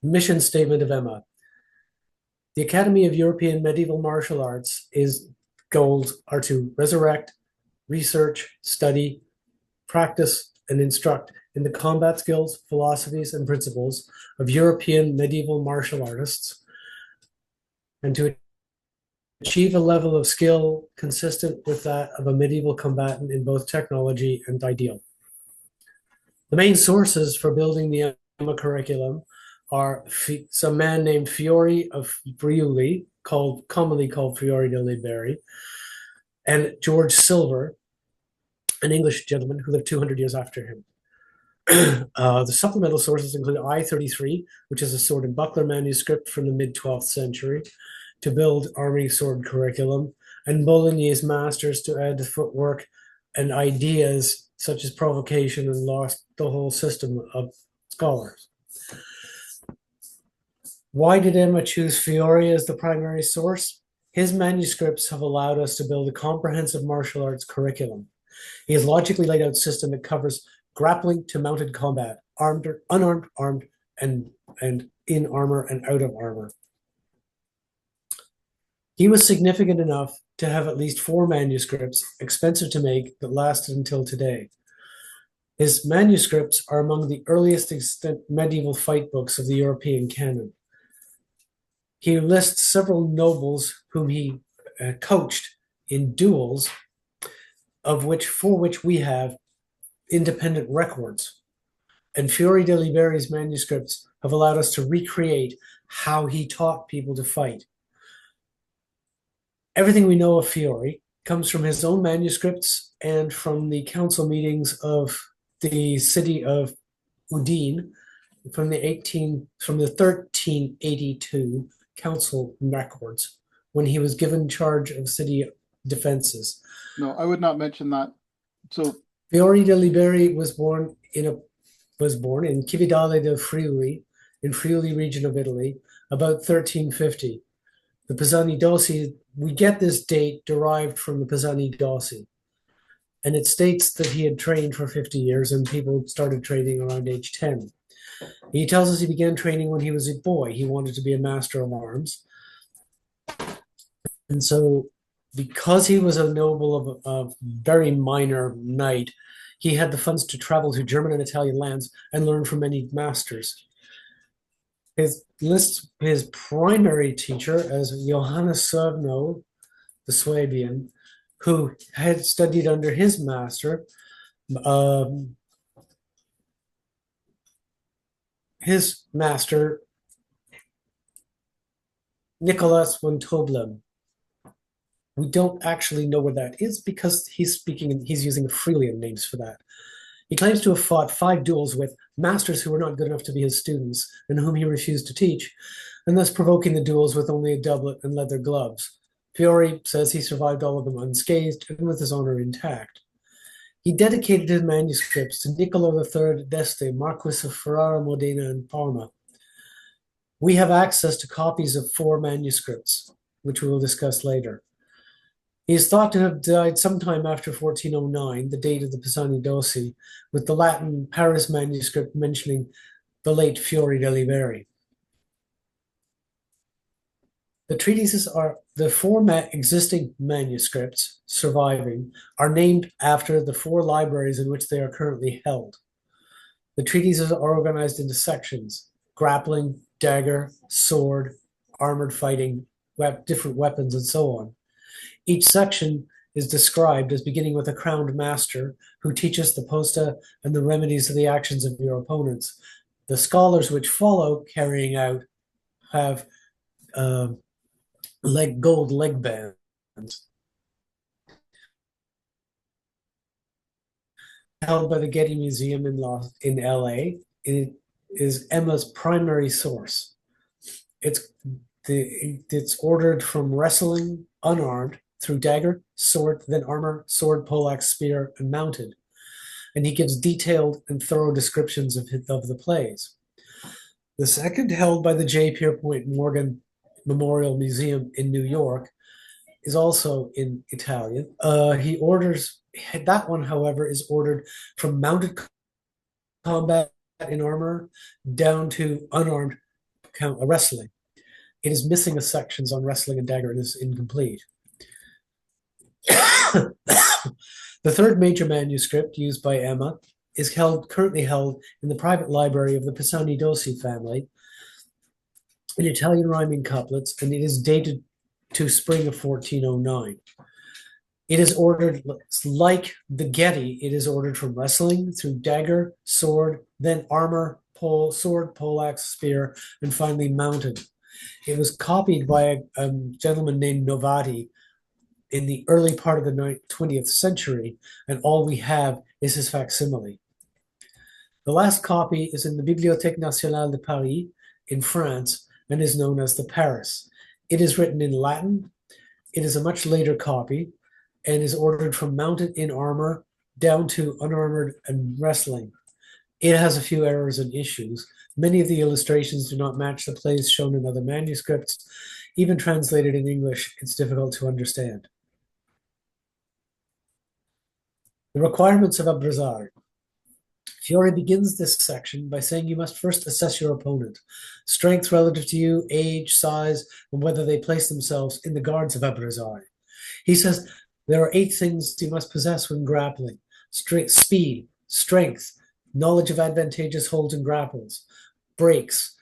mission statement of Emma. The Academy of European Medieval Martial Arts is goals are to resurrect, research, study, practice, and instruct in the combat skills, philosophies, and principles of European medieval martial artists, and to achieve a level of skill consistent with that of a medieval combatant in both technology and ideal. The main sources for building the EMMA curriculum are some man named Fiore of Friuli, commonly called Fiore de Liberi, and George Silver, an English gentleman who lived 200 years after him. The supplemental sources include I-33, which is a sword and buckler manuscript from the mid-12th century to build army sword curriculum, and Bolognese masters to add footwork and ideas such as provocation and lost the whole system of scholars. Why did Emma choose Fiore as the primary source? His manuscripts have allowed us to build a comprehensive martial arts curriculum. He has logically laid out a system that covers grappling to mounted combat, armed or unarmed, armed, and in armor and out of armor. He was significant enough to have at least 4 manuscripts, expensive to make, that lasted until today. His manuscripts are among the earliest extant medieval fight books of the European canon. He lists several nobles whom he coached in duels, for which we have independent records. And Fiore de Liberi's manuscripts have allowed us to recreate how he taught people to fight. Everything we know of Fiore comes from his own manuscripts and from the council meetings of the city of Udine from the 1382 council records, when he was given charge of city defenses. No, I would not mention that. So Fiore de Liberi was born in Cividale del Friuli, in Friuli region of Italy, about 1350. The Pisani Dossi, we get this date derived from the Pisani Dossi, and it states that he had trained for 50 years and people started training around age 10. He tells us he began training when he was a boy. He wanted to be a master of arms. And so, because he was a noble of a very minor knight, he had the funds to travel to German and Italian lands and learn from many masters. His lists his primary teacher as Johannes Serno, the Swabian, who had studied under his master, Nicholas von Toblem. We don't actually know where that is because he's using Freelian names for that. He claims to have fought 5 duels with masters who were not good enough to be his students and whom he refused to teach, and thus provoking the duels with only a doublet and leather gloves. Fiore says he survived all of them unscathed and with his honor intact. He dedicated his manuscripts to Niccolo III d'Este, Marquis of Ferrara, Modena, and Parma. We have access to copies of 4 manuscripts, which we will discuss later. He is thought to have died sometime after 1409, the date of the Pisani Dossi, with the Latin Paris manuscript mentioning the late Fiore de Liberi. The treatises are the 4 existing manuscripts surviving are named after the 4 libraries in which they are currently held. The treatises are organized into sections: grappling, dagger, sword, armored fighting, different weapons, and so on. Each section is described as beginning with a crowned master who teaches the posta and the remedies of the actions of your opponents. The scholars which follow carrying out have gold leg bands. Held by the Getty Museum in LA. It is Emma's primary source. It's ordered from wrestling, unarmed, through dagger, sword, then armor, sword, poleaxe, spear, and mounted. And he gives detailed and thorough descriptions of the plays. The second, held by the J. Pierpont Morgan Memorial Museum in New York, is also in Italian. That one, however, is ordered from mounted combat in armor down to unarmed account of wrestling. It is missing a sections on wrestling and dagger and is incomplete. The third major manuscript used by Emma is currently held in the private library of the Pisani Dossi family in Italian rhyming couplets, and it is dated to spring of 1409. It is ordered, like the Getty, it is ordered from wrestling through dagger, sword, then armor, pole, sword, poleaxe, spear, and finally mounted. It was copied by a gentleman named Novati in the early part of the 20th century, and all we have is his facsimile. The last copy is in the Bibliothèque Nationale de Paris in France and is known as the Paris. It is written in Latin. It is a much later copy and is ordered from mounted in armor down to unarmored and wrestling. It has a few errors and issues. Many of the illustrations do not match the plays shown in other manuscripts. Even translated in English, it's difficult to understand. The requirements of Abrazar. Fiore begins this section by saying you must first assess your opponent, strength relative to you, age, size, and whether they place themselves in the guards of Abrazar. He says there are 8 things you must possess when grappling: speed, strength, knowledge of advantageous holds and grapples, breaks,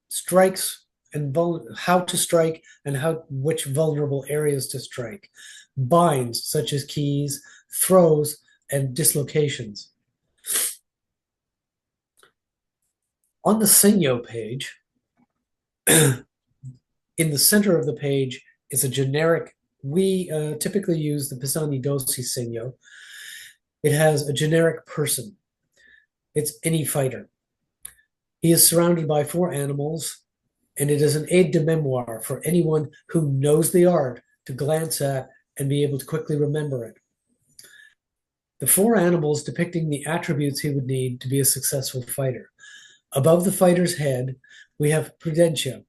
strikes, and how to strike and which vulnerable areas to strike, binds such as keys, throws, and dislocations. On the Segno page, in the center of the page is a generic. We typically use the Pisani Dossi Segno. It has a generic person. It's any fighter. He is surrounded by 4 animals, and it is an aide de memoire for anyone who knows the art to glance at and be able to quickly remember it. The 4 animals depicting the attributes he would need to be a successful fighter. Above the fighter's head, we have Prudentia,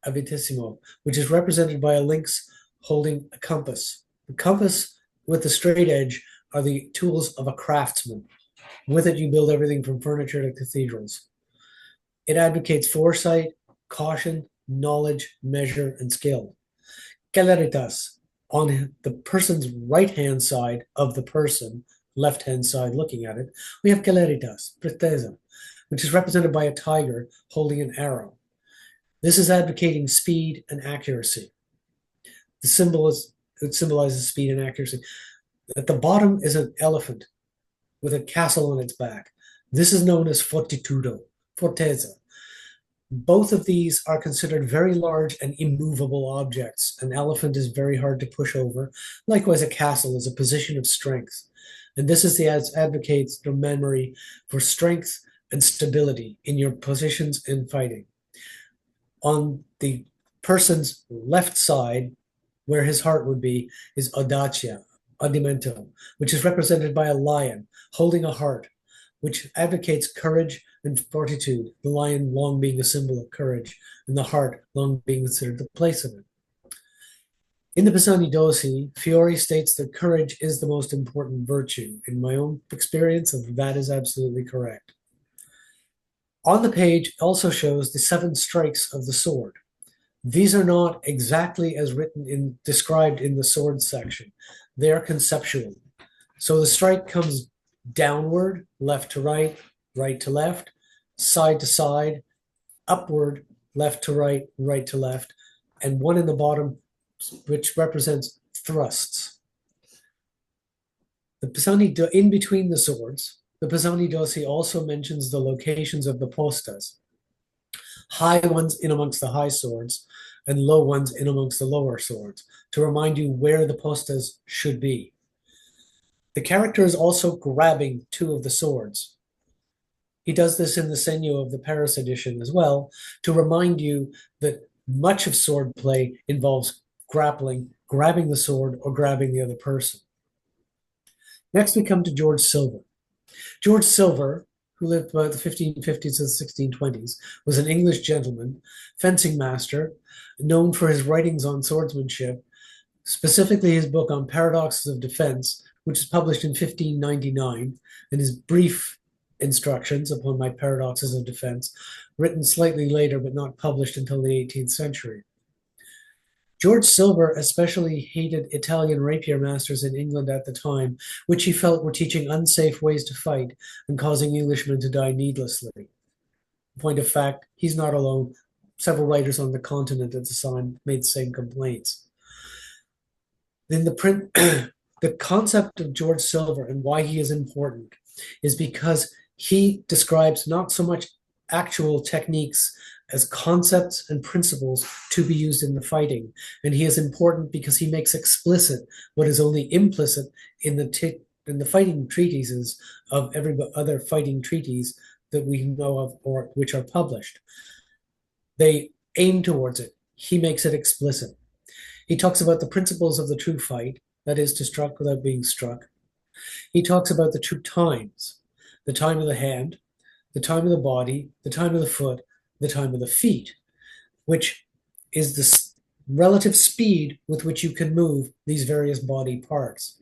Avitissimo, which is represented by a lynx holding a compass. The compass with the straight edge are the tools of a craftsman. With it, you build everything from furniture to cathedrals. It advocates foresight, caution, knowledge, measure, and skill. Celeritas, on the person's right-hand side of the person, left-hand side looking at it, we have Celeritas, Presteza, which is represented by a tiger holding an arrow. This is advocating speed and accuracy. It symbolizes speed and accuracy. At the bottom is an elephant with a castle on its back. This is known as fortitudo, fortezza. Both of these are considered very large and immovable objects. An elephant is very hard to push over. Likewise, a castle is a position of strength. And this is advocates the memory for strength and stability in your positions in fighting. On the person's left side, where his heart would be, is audacia, adimento, which is represented by a lion holding a heart, which advocates courage and fortitude, the lion long being a symbol of courage, and the heart long being considered the place of it. In the Pisani Dossi, Fiore states that courage is the most important virtue. In my own experience, that is absolutely correct. On the page also shows the 7 strikes of the sword. These are not exactly as described in the sword section. They are conceptual. So the strike comes downward, left to right to left, side to side, upward, left to right to left, and one in the bottom, which represents thrusts. The Pisani, in between the swords, the Pisani Dossi also mentions the locations of the postas, high ones in amongst the high swords and low ones in amongst the lower swords, to remind you where the postas should be. The character is also grabbing 2 of the swords. He does this in the Segno of the Paris edition as well, to remind you that much of sword play involves grappling, grabbing the sword, or grabbing the other person. Next, we come to George Silver. George Silver, who lived about the 1550s and 1620s, was an English gentleman, fencing master, known for his writings on swordsmanship, specifically his book on paradoxes of defense, which was published in 1599, and his brief instructions upon my paradoxes of defense, written slightly later but not published until the 18th century. George Silver especially hated Italian rapier masters in England at the time, which he felt were teaching unsafe ways to fight and causing Englishmen to die needlessly. In point of fact, he's not alone. Several writers on the continent at the time made the same complaints. Then the concept of George Silver and why he is important is because he describes not so much actual techniques as concepts and principles to be used in the fighting. And he is important because he makes explicit what is only implicit in the fighting treatises of every other fighting treaties that we know of or which are published. They aim towards it. He makes it explicit. He talks about the principles of the true fight, that is, to strike without being struck. He talks about the true times, the time of the hand, the time of the body, the time of the foot, the time of the feet, which is the relative speed with which you can move these various body parts.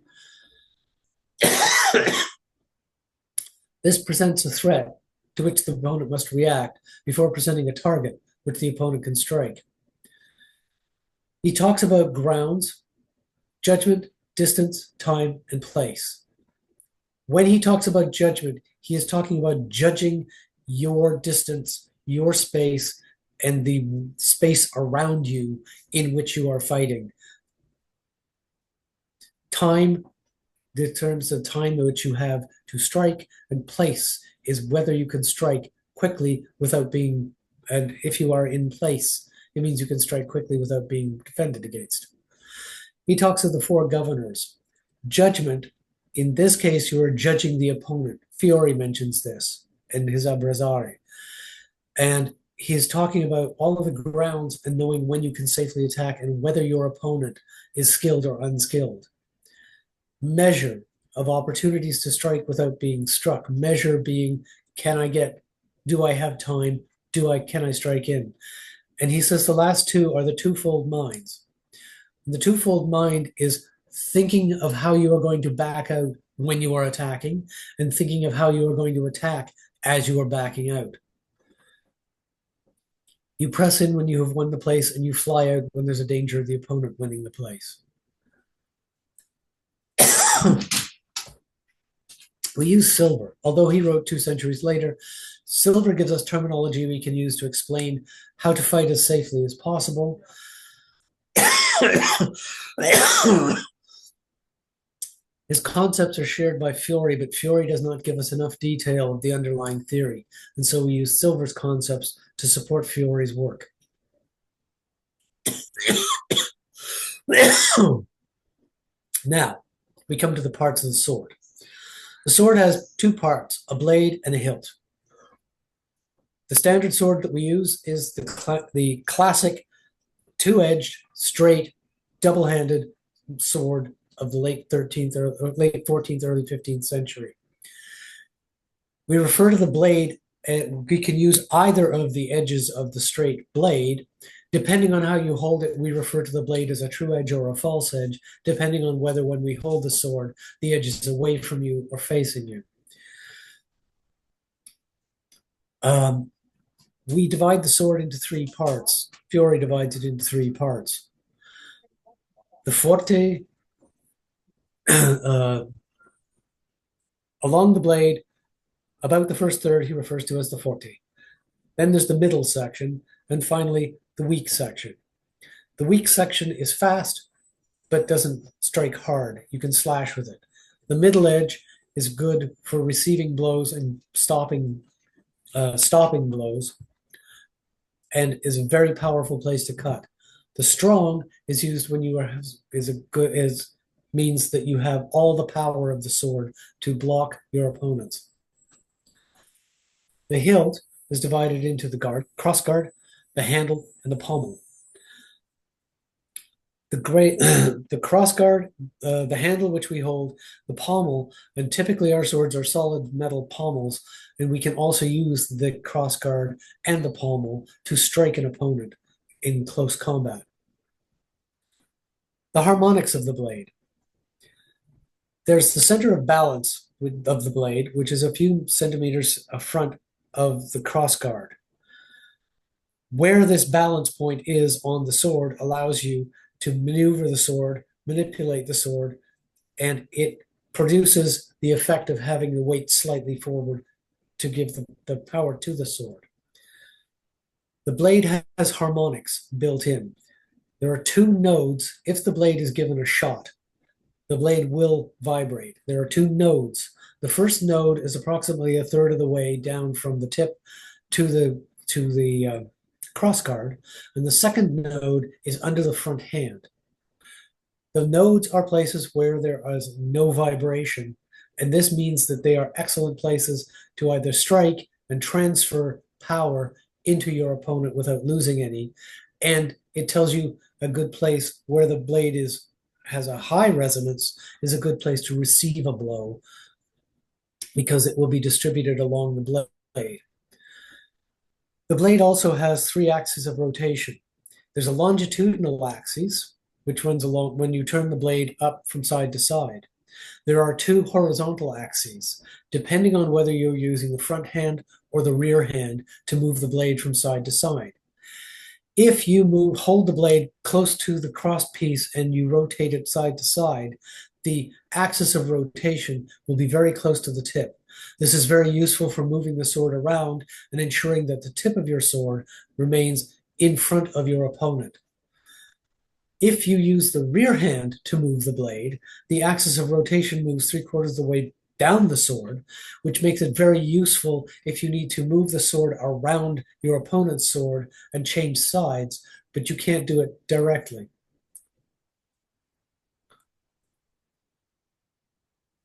This presents a threat to which the opponent must react before presenting a target which the opponent can strike. He talks about grounds, judgment, distance, time, and place. When he talks about judgment, he is talking about judging your distance, your space, and the space around you in which you are fighting. Time determines the time in which you have to strike, and place is whether you can strike quickly without being, and if you are in place, it means you can strike quickly without being defended against. He talks of the four governors. Judgment, in this case, you are judging the opponent. Fiore mentions this in his Abrazare. And he's talking about all of the grounds and knowing when you can safely attack and whether your opponent is skilled or unskilled. Measure of opportunities to strike without being struck. Measure being, do I have time? Can I strike in? And he says the last two are the twofold minds. The twofold mind is thinking of how you are going to back out when you are attacking and thinking of how you are going to attack as you are backing out. You press in when you have won the place and you fly out when there's a danger of the opponent winning the place. We use Silver. Although he wrote 2 centuries later, Silver gives us terminology we can use to explain how to fight as safely as possible. His concepts are shared by Fiore, but Fiore does not give us enough detail of the underlying theory, and so we use Silver's concepts to support Fiore's work. Now, we come to the parts of the sword. The sword has two parts, a blade and a hilt. The standard sword that we use is the classic two-edged, straight, double-handed sword of the late 13th or late 14th, early 15th century. We refer to the blade, and we can use either of the edges of the straight blade. Depending on how you hold it, we refer to the blade as a true edge or a false edge, depending on whether when we hold the sword, the edge is away from you or facing you. We divide the sword into three parts. Fiore divides it into three parts. The forte, along the blade, about the first third, he refers to as the forte. Then there's the middle section, and finally, the weak section. The weak section is fast, but doesn't strike hard. You can slash with it. The middle edge is good for receiving blows and stopping blows, and is a very powerful place to cut. The strong is used when you means that you have all the power of the sword to block your opponents. The hilt is divided into the cross guard, the handle, and the pommel. The cross guard, the handle which we hold, the pommel, and typically our swords are solid metal pommels, and we can also use the cross guard and the pommel to strike an opponent in close combat. The harmonics of the blade. There's the center of balance of the blade, which is a few centimeters front of the cross guard. Where this balance point is on the sword allows you to maneuver the sword, manipulate the sword, and it produces the effect of having the weight slightly forward to give the power to the sword. The blade has harmonics built in. There are two nodes. If the blade is given a shot, the blade will vibrate. There are two nodes. The first node is approximately a third of the way down from the tip to the cross guard, and the second node is under the front hand. The nodes are places where there is no vibration, and this means that they are excellent places to either strike and transfer power into your opponent without losing any. And it tells you a good place where the blade has a high resonance is a good place to receive a blow because it will be distributed along the blade. The blade also has three axes of rotation. There's a longitudinal axis, which runs along when you turn the blade up from side to side. There are two horizontal axes, depending on whether you're using the front hand or the rear hand to move the blade from side to side. If you hold the blade close to the cross piece and you rotate it side to side, the axis of rotation will be very close to the tip. This is very useful for moving the sword around and ensuring that the tip of your sword remains in front of your opponent. If you use the rear hand to move the blade, the axis of rotation moves 3/4 of the way down the sword, which makes it very useful if you need to move the sword around your opponent's sword and change sides, but you can't do it directly.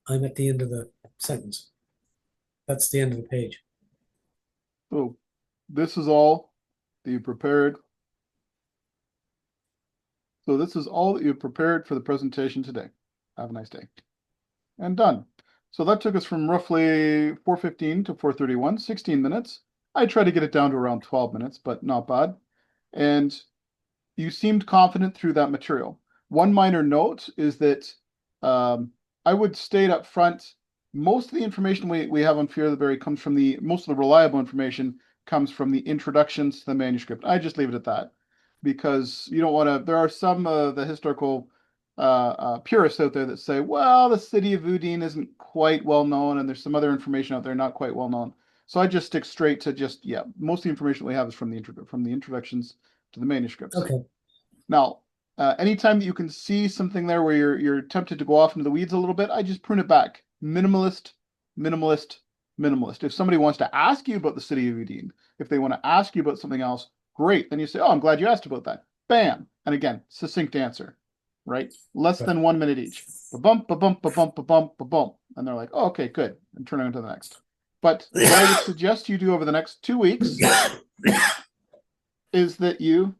I'm at the end of the sentence. That's the end of the page. So this is all that you prepared. So this is all that you prepared for the presentation today. Have a nice day. And done. So that took us from roughly 4:15 to 4:31, 16 minutes. I tried to get it down to around 12 minutes, but not bad. And you seemed confident through that material. One minor note is that I would state up front, most of the information we have on Fear the Berry comes from most of the reliable information comes from the introductions to the manuscript. I just leave it at that because you don't want to, there are some of the historical purists out there that say, well, the city of Udine isn't quite well known and there's some other information out there not quite well known. So I just stick straight to most of the information we have is from the introductions to the manuscripts. Okay. Now, anytime that you can see something there where you're tempted to go off into the weeds a little bit, I just prune it back. Minimalist, minimalist, minimalist. If somebody wants to ask you about the city of Udine, if they want to ask you about something else, great. Then you say, oh, I'm glad you asked about that. Bam. And again, succinct answer, right? Less than 1 minute each. Ba-bump, ba-bump, ba-bump, ba-bump, ba-bump. And they're like, oh, okay, good. And turn on to the next. But what I would suggest you do over the next 2 weeks is that you